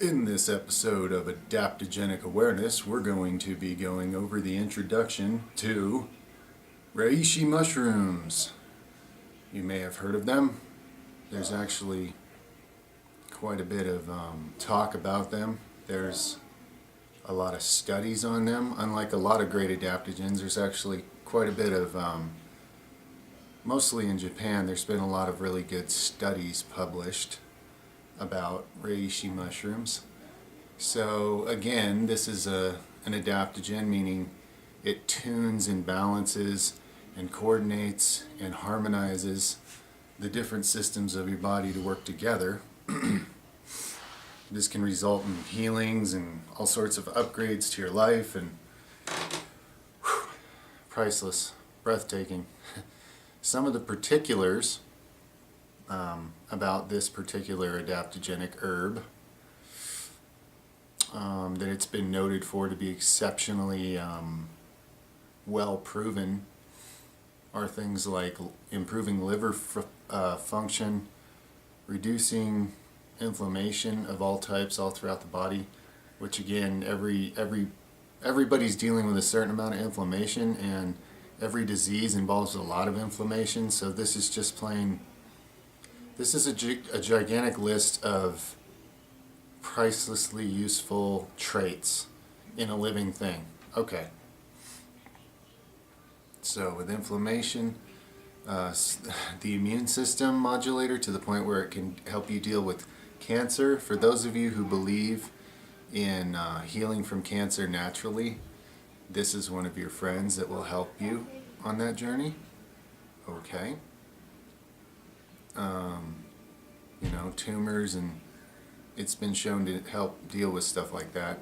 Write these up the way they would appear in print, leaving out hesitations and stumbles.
In this episode of Adaptogenic Awareness, we're going to be going over the introduction to Reishi mushrooms. You may have heard of them. There's actually quite a bit of talk about them. There's a lot of studies on them. Unlike a lot of great adaptogens, there's actually quite a bit of, mostly in Japan, there's been a lot of really good studies published about reishi mushrooms. So again, this is an adaptogen, meaning it tunes and balances and coordinates and harmonizes the different systems of your body to work together. This can result in healings and all sorts of upgrades to your life, and priceless, breathtaking. Some of the particulars about this particular adaptogenic herb that it's been noted for to be exceptionally well proven are things like improving liver function, reducing inflammation of all types all throughout the body, which again, everybody's dealing with a certain amount of inflammation, and every disease involves a lot of inflammation. So this is just plain, this is a gigantic list of pricelessly useful traits in a living thing. Okay. So with inflammation, the immune system modulator to the point where it can help you deal with cancer. For those of you who believe in healing from cancer naturally, this is one of your friends that will help you on that journey. Okay. Tumors, and it's been shown to help deal with stuff like that.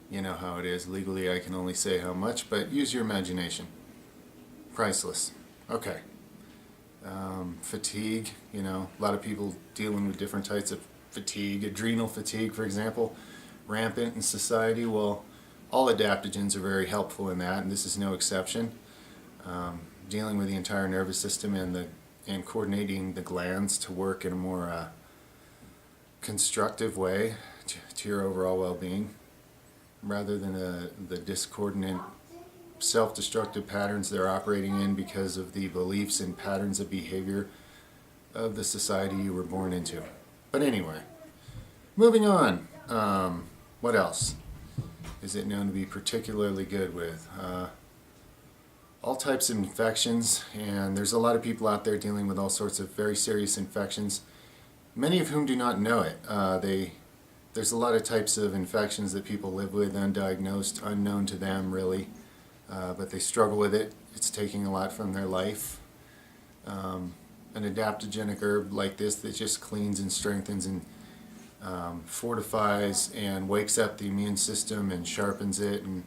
You know how it is. Legally, I can only say how much, but use your imagination. Priceless. Okay. Fatigue, a lot of people dealing with different types of fatigue. Adrenal fatigue, for example, rampant in society. Well, all adaptogens are very helpful in that, and this is no exception. Dealing with the entire nervous system and coordinating the glands to work in a more constructive way to your overall well-being, rather than the discordant, self-destructive patterns they're operating in because of the beliefs and patterns of behavior of the society you were born into. But anyway, moving on. What else is it known to be particularly good with? All types of infections, and there's a lot of people out there dealing with all sorts of very serious infections, many of whom do not know it. There's a lot of types of infections that people live with, undiagnosed, unknown to them really, but they struggle with it. It's taking a lot from their life. An adaptogenic herb like this that just cleans and strengthens and fortifies and wakes up the immune system and sharpens it and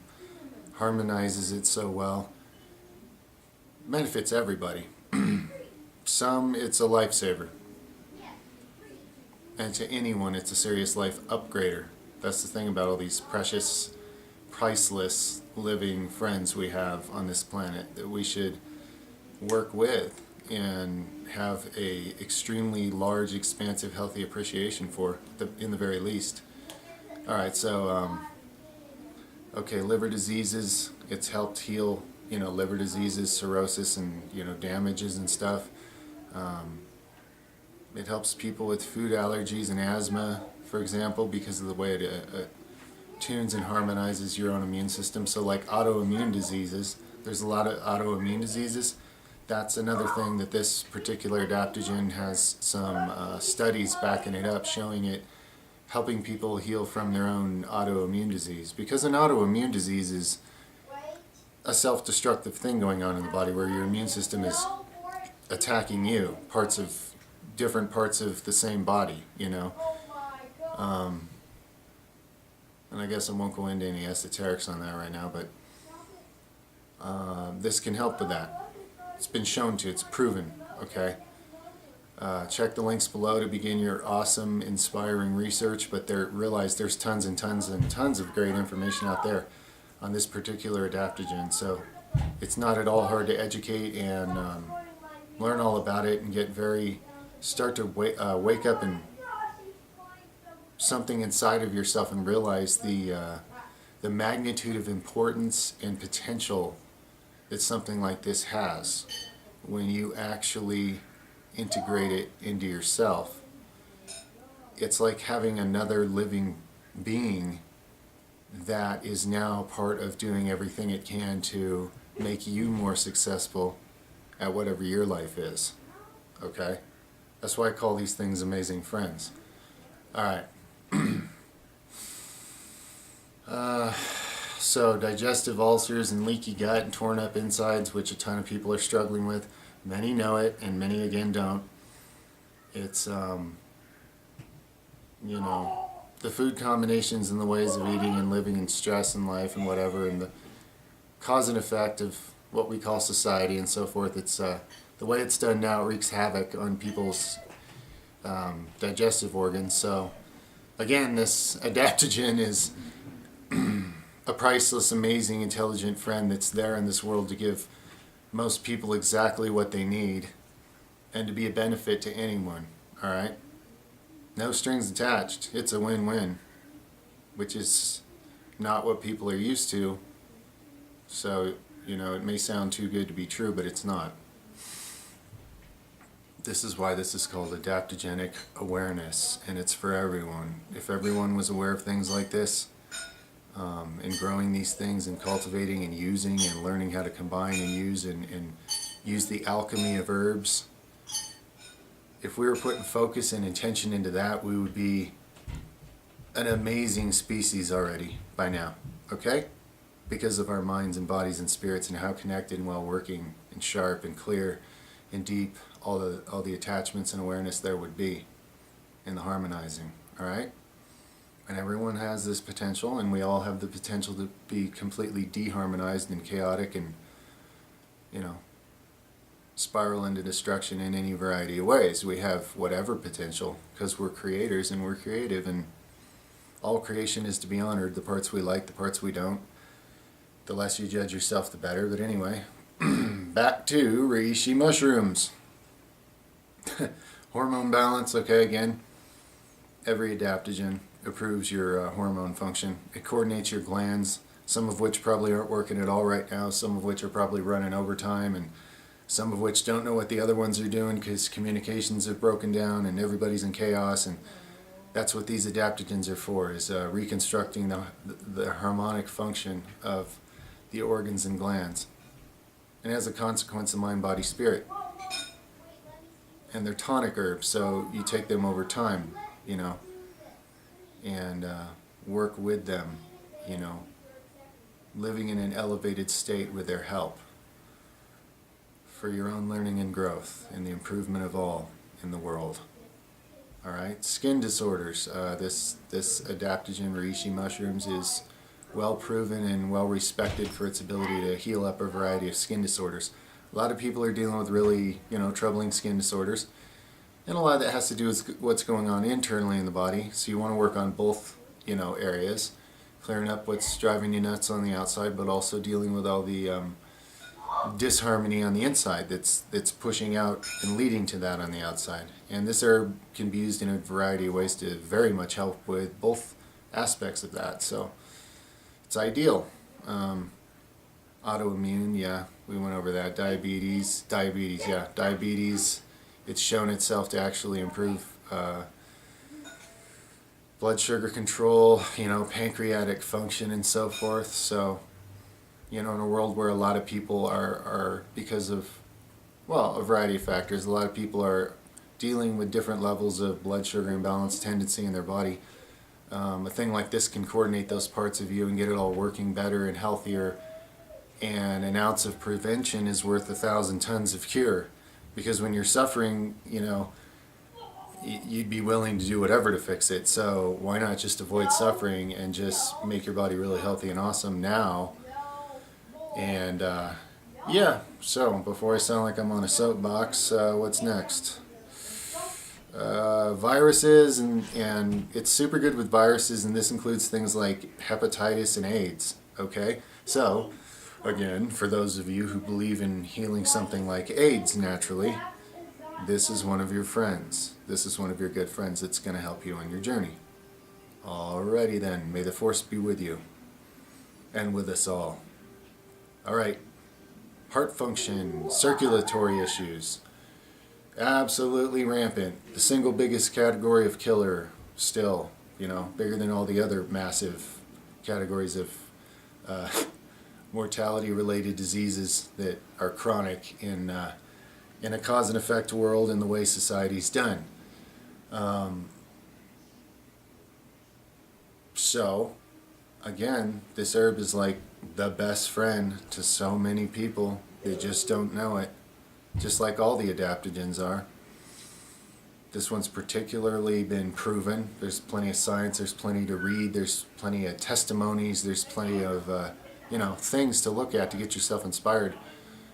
harmonizes it so well benefits everybody. Some, it's a lifesaver. And to anyone, it's a serious life upgrader. That's the thing about all these precious, priceless living friends we have on this planet that we should work with and have a extremely large, expansive, healthy appreciation for, in the very least. Alright, so, okay, liver diseases, it's helped heal, liver diseases, cirrhosis, and, damages and stuff. It helps people with food allergies and asthma, for example, because of the way it tunes and harmonizes your own immune system. So like autoimmune diseases, there's a lot of autoimmune diseases. That's another thing that this particular adaptogen has some studies backing it up, showing it helping people heal from their own autoimmune disease. Because an autoimmune disease is a self-destructive thing going on in the body where your immune system is attacking you, different parts of the same body, And I guess I won't go into any esoterics on that right now, but this can help with that. It's been shown to, it's proven, okay? Check the links below to begin your awesome, inspiring research, but realize there's tons and tons and tons of great information out there on this particular adaptogen. So it's not at all hard to educate and learn all about it and start to wake up and something inside of yourself and realize the magnitude of importance and potential that something like this has when you actually integrate it into yourself. It's like having another living being that is now part of doing everything it can to make you more successful at whatever your life is. Okay? That's why I call these things amazing friends. Alright. So digestive ulcers and leaky gut and torn up insides, which a ton of people are struggling with. Many know it and many again don't. It's, the food combinations and the ways of eating and living and stress in life and whatever, and the cause and effect of what we call society and so forth. It's the way it's done now wreaks havoc on people's digestive organs. So again, this adaptogen is a priceless, amazing, intelligent friend that's there in this world to give most people exactly what they need and to be a benefit to anyone. All right? No strings attached. It's a win-win, which is not what people are used to. So, it may sound too good to be true, but it's not. This is why this is called adaptogenic awareness, and it's for everyone. If everyone was aware of things like this, and growing these things and cultivating and using and learning how to combine and use the alchemy of herbs, if we were putting focus and intention into that, we would be an amazing species already by now, okay? Because of our minds and bodies and spirits and how connected and well working and sharp and clear and deep all the attachments and awareness there would be in the harmonizing, all right? And everyone has this potential, and we all have the potential to be completely deharmonized and chaotic and, spiral into destruction in any variety of ways. We have whatever potential because we're creators and we're creative, and all creation is to be honored. The parts we like, the parts we don't. The less you judge yourself, the better. But anyway, back to Reishi mushrooms. Hormone balance, okay, again, every adaptogen improves your hormone function. It coordinates your glands, some of which probably aren't working at all right now, some of which are probably running overtime, and some of which don't know what the other ones are doing because communications have broken down and everybody's in chaos. And that's what these adaptogens are for, is reconstructing the harmonic function of the organs and glands. And as a consequence, the mind, body, spirit. And they're tonic herbs, so you take them over time, and work with them, living in an elevated state with their help for your own learning and growth and the improvement of all in the world. All right, skin disorders. This adaptogen Reishi mushrooms is well proven and well respected for its ability to heal up a variety of skin disorders. A lot of people are dealing with really, troubling skin disorders. And a lot of that has to do with what's going on internally in the body. So you want to work on both, areas. Clearing up what's driving you nuts on the outside, but also dealing with all the disharmony on the inside that's pushing out and leading to that on the outside. And this herb can be used in a variety of ways to very much help with both aspects of that. So it's ideal. Autoimmune, yeah, we went over that. Diabetes, it's shown itself to actually improve blood sugar control, pancreatic function and so forth. So, in a world where a lot of people are because of, a variety of factors, a lot of people are dealing with different levels of blood sugar imbalance tendency in their body. A thing like this can coordinate those parts of you and get it all working better and healthier. And an ounce of prevention is worth 1,000 tons of cure. Because when you're suffering, you'd be willing to do whatever to fix it. So why not just avoid suffering and just make your body really healthy and awesome now? And so before I sound like I'm on a soapbox, what's next? Viruses, and it's super good with viruses, and this includes things like hepatitis and AIDS. Okay, so again, for those of you who believe in healing something like AIDS naturally, this is one of your friends. This is one of your good friends that's going to help you on your journey. Alrighty then, may the force be with you and with us all. Alright, heart function, circulatory issues, absolutely rampant. The single biggest category of killer still, bigger than all the other massive categories of mortality-related diseases that are chronic in a cause and effect world and the way society's done. So, again, this herb is like the best friend to so many people. They just don't know it. Just like all the adaptogens are. This one's particularly been proven. There's plenty of science, there's plenty to read, there's plenty of testimonies, there's plenty of things to look at to get yourself inspired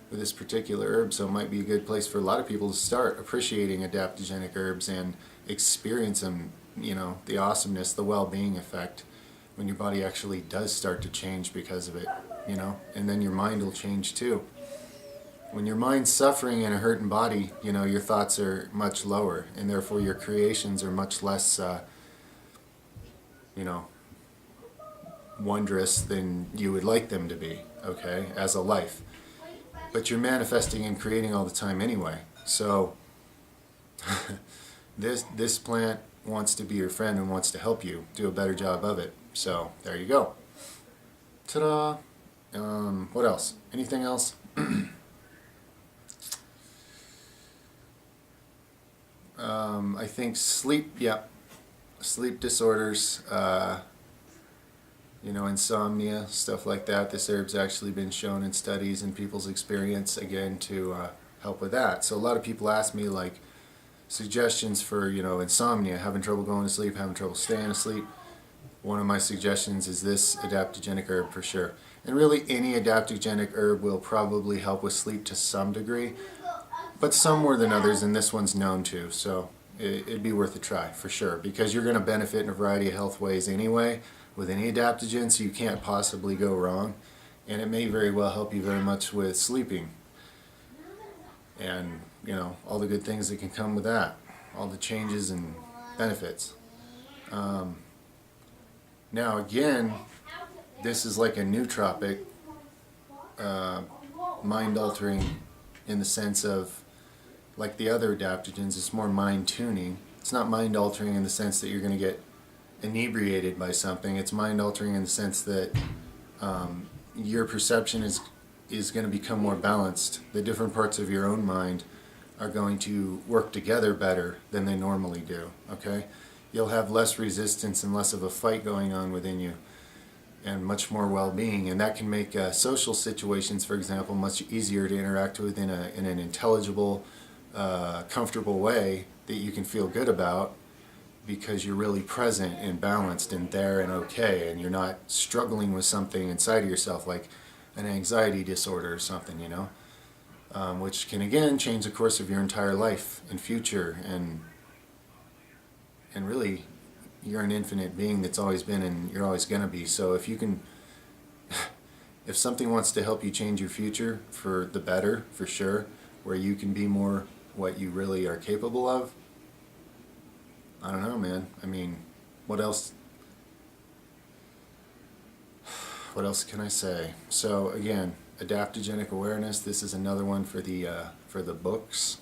with this particular herb. So it might be a good place for a lot of people to start appreciating adaptogenic herbs and experience them, the awesomeness, the well-being effect when your body actually does start to change because of it, and then your mind will change too. When your mind's suffering in a hurting body, your thoughts are much lower, and therefore your creations are much less, wondrous than you would like them to be, okay, as a life. But you're manifesting and creating all the time anyway. So this plant wants to be your friend and wants to help you do a better job of it. So there you go. Ta-da! What else? Anything else? I think sleep disorders, insomnia, stuff like that. This herb's actually been shown in studies and people's experience, again, to help with that. So a lot of people ask me, like, suggestions for, insomnia, having trouble going to sleep, having trouble staying asleep. One of my suggestions is this adaptogenic herb for sure. And really any adaptogenic herb will probably help with sleep to some degree, but some more than others, and this one's known to. So it'd be worth a try for sure, because you're going to benefit in a variety of health ways anyway with any adaptogen, so you can't possibly go wrong. And it may very well help you very much with sleeping. And, all the good things that can come with that. All the changes and benefits. Now again, this is like a nootropic, mind-altering in the sense of, like the other adaptogens, it's more mind-tuning. It's not mind-altering in the sense that you're going to get inebriated by something. It's mind-altering in the sense that your perception is going to become more balanced. The different parts of your own mind are going to work together better than they normally do, okay? You'll have less resistance and less of a fight going on within you, and much more well-being, and that can make social situations, for example, much easier to interact with in an intelligible, comfortable way that you can feel good about, because you're really present and balanced and there and okay, and you're not struggling with something inside of yourself like an anxiety disorder or something, which can again change the course of your entire life and future, and really you're an infinite being that's always been and you're always going to be. So if you can, if something wants to help you change your future for the better, for sure, where you can be more what you really are capable of, I don't know, man. I mean, what else can I say? So again, adaptogenic awareness, this is another one for the books.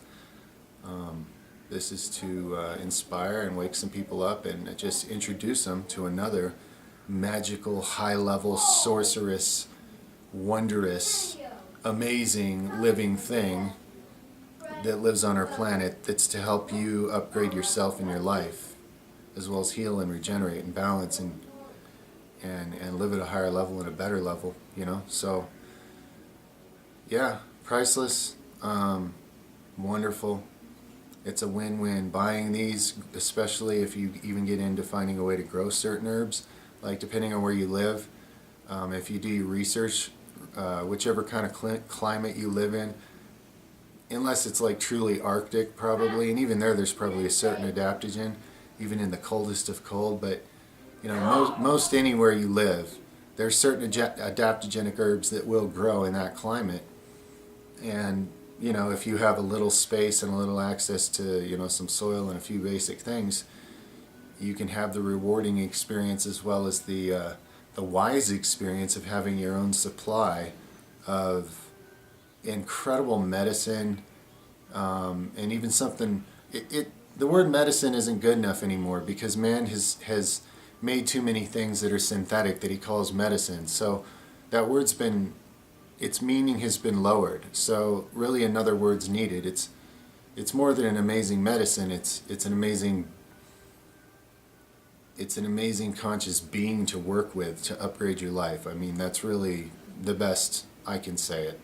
This is to inspire and wake some people up and just introduce them to another magical, high-level, sorcerous, wondrous, amazing living thing that lives on our planet, that's to help you upgrade yourself in your life, as well as heal and regenerate and balance and live at a higher level and a better level, So, yeah, priceless, wonderful. It's a win-win. Buying these, especially if you even get into finding a way to grow certain herbs, like depending on where you live, if you do your research, whichever kind of climate you live in, unless it's like truly Arctic probably, and even there's probably a certain adaptogen, even in the coldest of cold, but most anywhere you live, there's certain adaptogenic herbs that will grow in that climate. And if you have a little space and a little access to some soil and a few basic things, you can have the rewarding experience as well as the wise experience of having your own supply of incredible medicine, and even something. The word medicine isn't good enough anymore because man has made too many things that are synthetic that he calls medicine. So that word's been, its meaning has been lowered. So really another word's needed. It's more than an amazing medicine. It's an amazing conscious being to work with to upgrade your life. I mean, that's really the best I can say it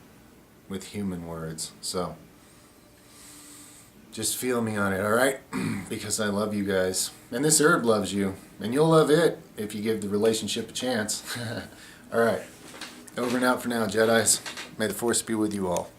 with human words. So just feel me on it, all right? Because I love you guys. And this herb loves you. And you'll love it if you give the relationship a chance. All right. Over and out for now, Jedis. May the Force be with you all.